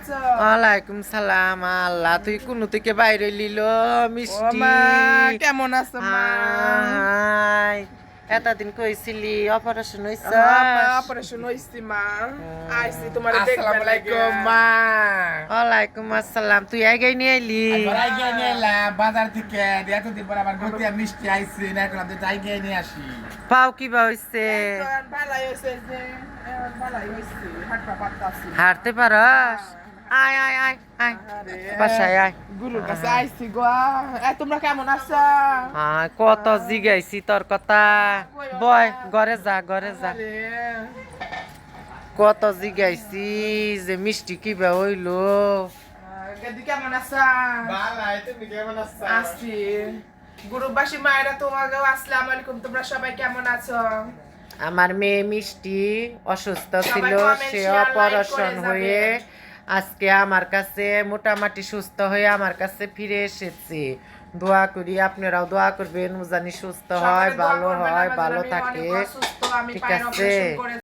আছো? ওয়ালাইকুম সালাম। আল্লাহ তুই কোন থেকে বাইরে লিল ও মিষ্টি? মা, কেমন আছো মা? হাই, এতদিন কইছিলি অপারেশন হইছে? হ্যাঁ মা, অপারেশন হইছি মা। আইছি তোমারে দেখবার লাগে। আসসালামু আলাইকুম মা। ওয়ালাইকুম আসসালাম। তুই আগে নিয়ে আইলি? ঘরে গিয়ে নিয়ে এলাম বাজার থেকে। এতদিন পর আবার গতিয়া মিষ্টি আইছি না, এখন আমি যাই গিয়ে নিয়ে আসি। পাও কি বা হইছে? এখন ভালাই হইছে যে, এখন ভালাই হইছে, হাঁটতে পারতাছি। হাঁটতে পারস? আয় আয় আয় আয়, আরে, বাসায় আয়। গুরুর কাছে আইছি গো। তোমরা কেমন আছো? কত জিগাইছি তোর কথা। বয় ঘরে যা, ঘরে যা। আরে, কত জিগাইছি যে মিষ্টি কিবা হইলো। গেদি কেমন আছো? ভালাই, তুমি কেমন আছো? আছি। গুরুবাসী মায়েরা তোমাকেও আসসালামু আলাইকুম। তোমরা সবাই কেমন আছো? আমার মেয়ে মিষ্টি অসুস্থ ছিল, comment, সে share, like অপারেশন করে হয়ে যাবেন। আজকে আমার কাছে মোটামুটি সুস্থ হয়ে আমার কাছে ফিরে এসেছে। দোয়া করি, আপনারাও দোয়া করবেন, ও জানি সুস্থ হয়, সকালে দোয়া ভালো করবেন হয়, আমার জন্য। ভালো আমি থাকে। অনেক অসুস্থ, আমি ঠিক পায়ের আছে? অপারেশন করে